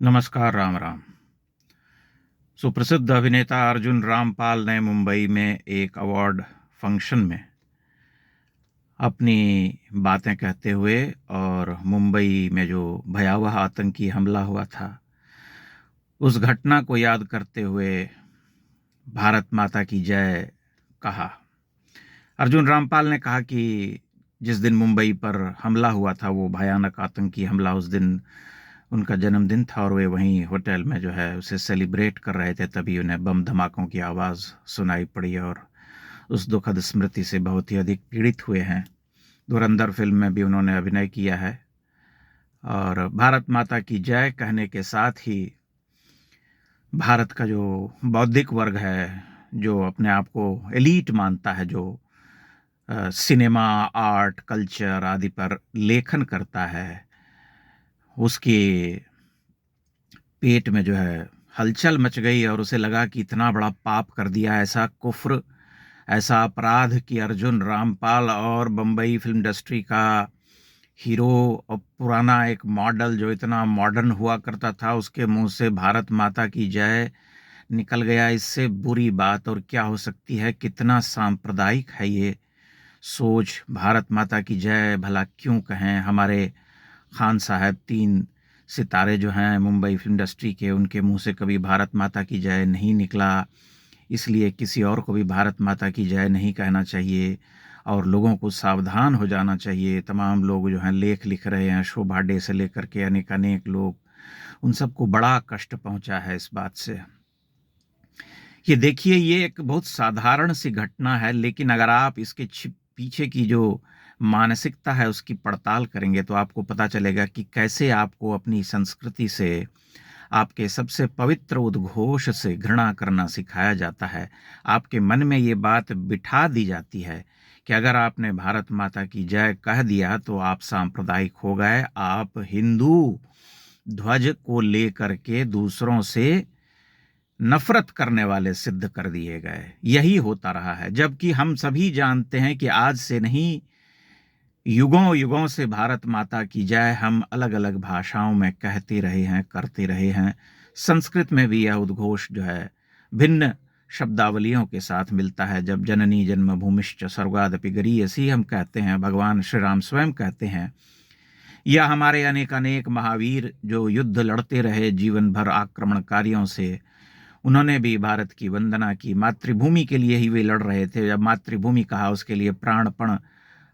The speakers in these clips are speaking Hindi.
नमस्कार, राम राम। सुप्रसिद्ध अभिनेता अर्जुन रामपाल ने मुंबई में एक अवार्ड फंक्शन में अपनी बातें कहते हुए और मुंबई में जो भयावह आतंकी हमला हुआ था, उस घटना को याद करते हुए भारत माता की जय कहा। अर्जुन रामपाल ने कहा कि जिस दिन मुंबई पर हमला हुआ था, वो भयानक आतंकी हमला, उस दिन उनका जन्मदिन था और वे वहीं होटल में जो है उसे सेलिब्रेट कर रहे थे। तभी उन्हें बम धमाकों की आवाज़ सुनाई पड़ी और उस दुखद स्मृति से बहुत ही अधिक पीड़ित हुए हैं। धुरंधर फिल्म में भी उन्होंने अभिनय किया है और भारत माता की जय कहने के साथ ही भारत का जो बौद्धिक वर्ग है, जो अपने आप को एलीट मानता है, जो सिनेमा, आर्ट, कल्चर आदि पर लेखन करता है, उसके पेट में जो है हलचल मच गई और उसे लगा कि इतना बड़ा पाप कर दिया, ऐसा कुफ्र, ऐसा अपराध कि अर्जुन रामपाल और बम्बई फिल्म इंडस्ट्री का हीरो और पुराना एक मॉडल जो इतना मॉडर्न हुआ करता था, उसके मुंह से भारत माता की जय निकल गया। इससे बुरी बात और क्या हो सकती है? कितना सांप्रदायिक है ये सोच। भारत माता की जय भला क्यों कहें? हमारे खान साहब 3 सितारे जो हैं मुंबई फिल्म इंडस्ट्री के, उनके मुंह से कभी भारत माता की जय नहीं निकला। इसलिए किसी और को भी भारत माता की जय नहीं कहना चाहिए और लोगों को सावधान हो जाना चाहिए। तमाम लोग जो हैं लेख लिख रहे हैं, शोभा डे से लेकर के अनेक लोग, उन सबको बड़ा कष्ट पहुंचा है इस बात से। ये देखिए, ये एक बहुत साधारण सी घटना है, लेकिन अगर आप इसके पीछे की जो मानसिकता है उसकी पड़ताल करेंगे तो आपको पता चलेगा कि कैसे आपको अपनी संस्कृति से, आपके सबसे पवित्र उद्घोष से घृणा करना सिखाया जाता है। आपके मन में ये बात बिठा दी जाती है कि अगर आपने भारत माता की जय कह दिया तो आप सांप्रदायिक हो गए, आप हिंदू ध्वज को लेकर के दूसरों से नफरत करने वाले सिद्ध कर दिए गए। यही होता रहा है, जबकि हम सभी जानते हैं कि आज से नहीं, युगों युगों से भारत माता की जय हम अलग अलग भाषाओं में कहते रहे हैं, करते रहे हैं। संस्कृत में भी यह उद्घोष जो है भिन्न शब्दावलियों के साथ मिलता है। जब जननी जन्मभूमिश्च स्वर्गादपि गरीयसी हम कहते हैं, भगवान श्री राम स्वयं कहते हैं, या हमारे अनेक महावीर जो युद्ध लड़ते रहे जीवन भर आक्रमणकारियों से, उन्होंने भी भारत की वंदना की। मातृभूमि के लिए ही वे लड़ रहे थे। जब मातृभूमि कहा, उसके लिए प्राणपण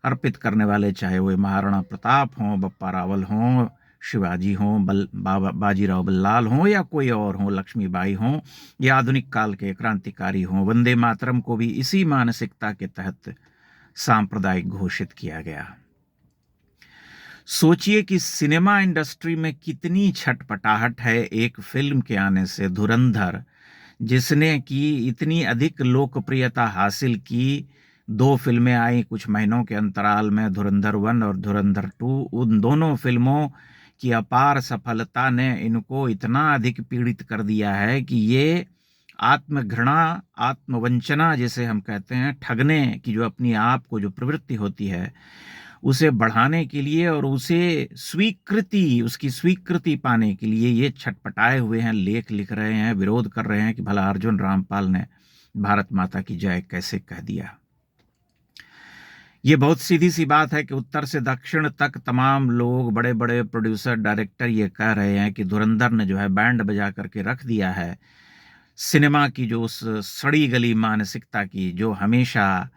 अर्पित करने वाले, चाहे वो महाराणा प्रताप हों, बप्पा रावल हों, शिवाजी हों, बाजीराव बल्लाल हों, या कोई और हों, लक्ष्मीबाई हों, या आधुनिक काल के क्रांतिकारी हों, वंदे मातरम को भी इसी मानसिकता के तहत सांप्रदायिक घोषित किया गया। सोचिए कि सिनेमा इंडस्ट्री में कितनी छटपटाहट है एक फिल्म के आने से, धुरंधर, जिसने की इतनी अधिक लोकप्रियता हासिल की। 2 फिल्में आई कुछ महीनों के अंतराल में, धुरंधर 1 और धुरंधर 2। उन दोनों फिल्मों की अपार सफलता ने इनको इतना अधिक पीड़ित कर दिया है कि ये आत्मघृणा, आत्मवंचना जिसे हम कहते हैं, ठगने की जो अपनी आप को जो प्रवृत्ति होती है, उसे बढ़ाने के लिए और उसे उसकी स्वीकृति पाने के लिए ये छटपटाए हुए हैं, लेख लिख रहे हैं, विरोध कर रहे हैं कि भला अर्जुन रामपाल ने भारत माता की जय कैसे कह दिया। ये बहुत सीधी सी बात है कि उत्तर से दक्षिण तक तमाम लोग, बड़े बड़े प्रोड्यूसर, डायरेक्टर ये कह रहे हैं कि धुरंधर ने जो है बैंड बजा करके रख दिया है सिनेमा की जो उस सड़ी गली मानसिकता की, जो हमेशा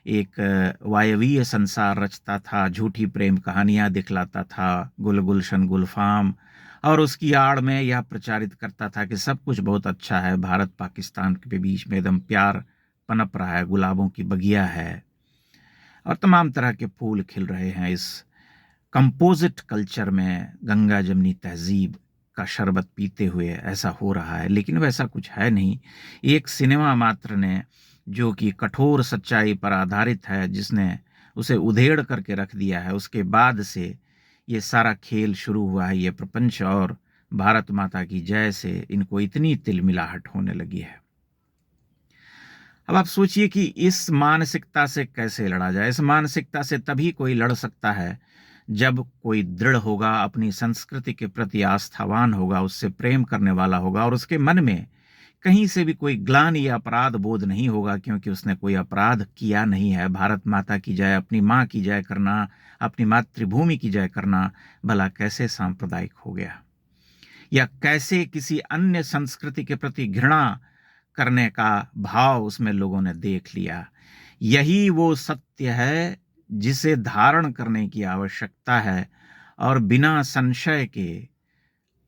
एक वायवीय संसार रचता था, झूठी प्रेम कहानियां दिखलाता था, गुलशन गुलफाम, और उसकी आड़ में यह प्रचारित करता था कि सब कुछ बहुत अच्छा है, भारत पाकिस्तान के बीच में एकदम प्यार पनप रहा है, गुलाबों की बगिया है और तमाम तरह के फूल खिल रहे हैं। इस कंपोजिट कल्चर में गंगा जमनी तहजीब का शरबत पीते हुए ऐसा हो रहा है, लेकिन वैसा कुछ है नहीं। एक सिनेमा मात्र ने, जो कि कठोर सच्चाई पर आधारित है, जिसने उसे उधेड़ करके रख दिया है, उसके बाद से ये सारा खेल शुरू हुआ है। ये प्रपंच और भारत माता की जय से इनको इतनी तिलमिलाहट होने लगी है। अब आप सोचिए कि इस मानसिकता से कैसे लड़ा जाए। इस मानसिकता से तभी कोई लड़ सकता है जब कोई दृढ़ होगा, अपनी संस्कृति के प्रति आस्थावान होगा, उससे प्रेम करने वाला होगा और उसके मन में कहीं से भी कोई ग्लानि या अपराध बोध नहीं होगा, क्योंकि उसने कोई अपराध किया नहीं है। भारत माता की जय, अपनी माँ की जय करना, अपनी मातृभूमि की जय करना भला कैसे सांप्रदायिक हो गया, या कैसे किसी अन्य संस्कृति के प्रति घृणा करने का भाव उसमें लोगों ने देख लिया। यही वो सत्य है जिसे धारण करने की आवश्यकता है और बिना संशय के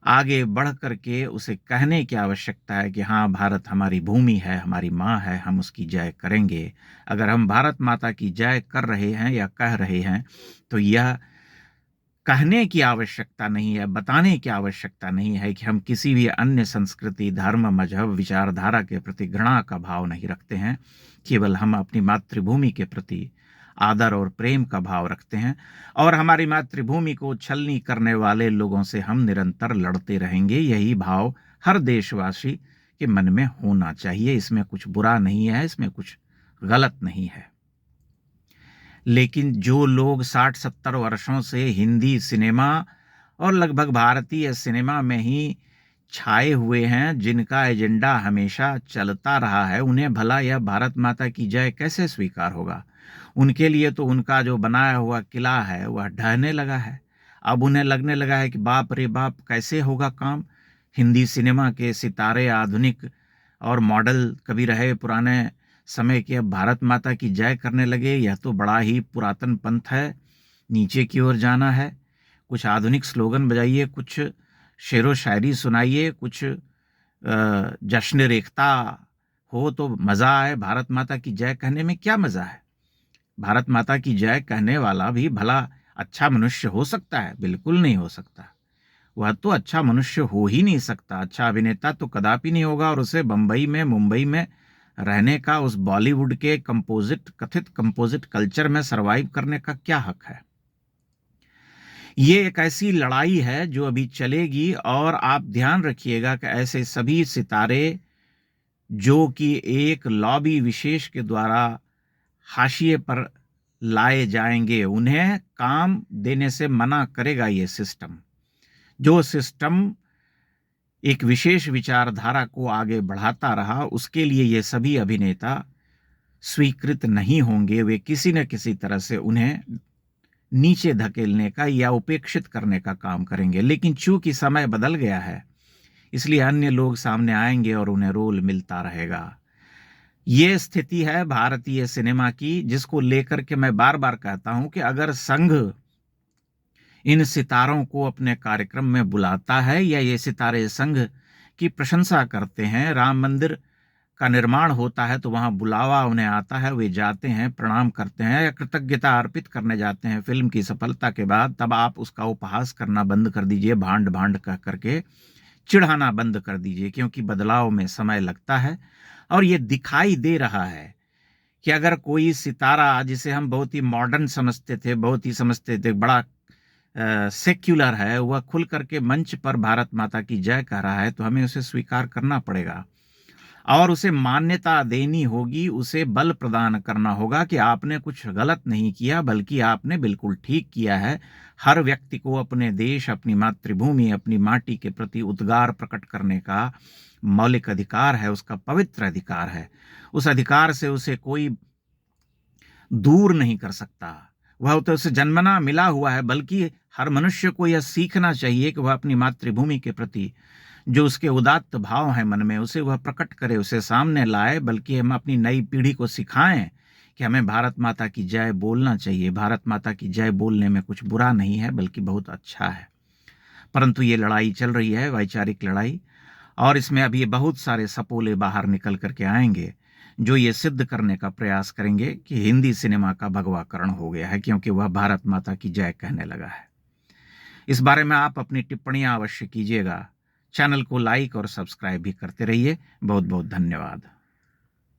आगे बढ़ करके उसे कहने की आवश्यकता है कि हाँ, भारत हमारी भूमि है, हमारी माँ है, हम उसकी जय करेंगे। अगर हम भारत माता की जय कर रहे हैं या कह रहे हैं तो यह कहने की आवश्यकता नहीं है, बताने की आवश्यकता नहीं है कि हम किसी भी अन्य संस्कृति, धर्म, मजहब, विचारधारा के प्रति घृणा का भाव नहीं रखते हैं। केवल हम अपनी मातृभूमि के प्रति आदर और प्रेम का भाव रखते हैं और हमारी मातृभूमि को छलनी करने वाले लोगों से हम निरंतर लड़ते रहेंगे। यही भाव हर देशवासी के मन में होना चाहिए। इसमें कुछ बुरा नहीं है, इसमें कुछ गलत नहीं है। लेकिन जो लोग 60-70 वर्षों से हिंदी सिनेमा और लगभग भारतीय सिनेमा में ही छाए हुए हैं, जिनका एजेंडा हमेशा चलता रहा है, उन्हें भला यह भारत माता की जय कैसे स्वीकार होगा? उनके लिए तो उनका जो बनाया हुआ किला है वह ढहने लगा है। अब उन्हें लगने लगा है कि बाप रे बाप, कैसे होगा काम। हिंदी सिनेमा के सितारे आधुनिक और मॉडल कभी रहे पुराने समय के, अब भारत माता की जय करने लगे। यह तो बड़ा ही पुरातन पंथ है, नीचे की ओर जाना है। कुछ आधुनिक स्लोगन बजाइए, कुछ शेरो शायरी सुनाइए, कुछ जश्न रेखता हो तो मज़ा आए। भारत माता की जय कहने में क्या मज़ा है? भारत माता की जय कहने वाला भी भला अच्छा मनुष्य हो सकता है? बिल्कुल नहीं हो सकता। वह तो अच्छा मनुष्य हो ही नहीं सकता, अच्छा अभिनेता तो कदापि नहीं होगा। और उसे बंबई में, मुंबई में रहने का, उस बॉलीवुड के कथित कंपोजिट कल्चर में सरवाइव करने का क्या हक है? ये एक ऐसी लड़ाई है जो अभी चलेगी। और आप ध्यान रखिएगा कि ऐसे सभी सितारे जो कि एक लॉबी विशेष के द्वारा हाशिए पर लाए जाएंगे, उन्हें काम देने से मना करेगा ये सिस्टम। जो सिस्टम एक विशेष विचारधारा को आगे बढ़ाता रहा, उसके लिए ये सभी अभिनेता स्वीकृत नहीं होंगे। वे किसी न किसी तरह से उन्हें नीचे धकेलने का या उपेक्षित करने का काम करेंगे। लेकिन चूंकि समय बदल गया है, इसलिए अन्य लोग सामने आएंगे और उन्हें रोल मिलता रहेगा। ये स्थिति है भारतीय सिनेमा की, जिसको लेकर के मैं बार बार कहता हूं कि अगर संघ इन सितारों को अपने कार्यक्रम में बुलाता है या ये सितारे संघ की प्रशंसा करते हैं, राम मंदिर का निर्माण होता है तो वहां बुलावा उन्हें आता है, वे जाते हैं, प्रणाम करते हैं या कृतज्ञता अर्पित करने जाते हैं फिल्म की सफलता के बाद, तब आप उसका उपहास करना बंद कर दीजिए, भांड भांड कह करके चिढ़ाना बंद कर दीजिए। क्योंकि बदलाव में समय लगता है और ये दिखाई दे रहा है कि अगर कोई सितारा जिसे हम बहुत ही मॉडर्न समझते थे, बड़ा सेक्युलर है, वह खुल करके मंच पर भारत माता की जय कह रहा है, तो हमें उसे स्वीकार करना पड़ेगा और उसे मान्यता देनी होगी, उसे बल प्रदान करना होगा कि आपने कुछ गलत नहीं किया, बल्कि आपने बिल्कुल ठीक किया है। हर व्यक्ति को अपने देश, अपनी मातृभूमि, अपनी माटी के प्रति उद्गार प्रकट करने का मौलिक अधिकार है, उसका पवित्र अधिकार है। उस अधिकार से उसे कोई दूर नहीं कर सकता। वह तो उसे जन्मना मिला हुआ है। बल्कि हर मनुष्य को यह सीखना चाहिए कि वह अपनी मातृभूमि के प्रति जो उसके उदात्त भाव हैं मन में, उसे वह प्रकट करे, उसे सामने लाए। बल्कि हम अपनी नई पीढ़ी को सिखाएं कि हमें भारत माता की जय बोलना चाहिए। भारत माता की जय बोलने में कुछ बुरा नहीं है, बल्कि बहुत अच्छा है। परंतु ये लड़ाई चल रही है, वैचारिक लड़ाई, और इसमें अभी बहुत सारे सपोले बाहर निकल करके आएंगे जो ये सिद्ध करने का प्रयास करेंगे कि हिंदी सिनेमा का भगवाकरण हो गया है, क्योंकि वह भारत माता की जय कहने लगा है। इस बारे में आप अपनी टिप्पणियां अवश्य कीजिएगा। चैनल को लाइक और सब्सक्राइब भी करते रहिए। बहुत बहुत धन्यवाद।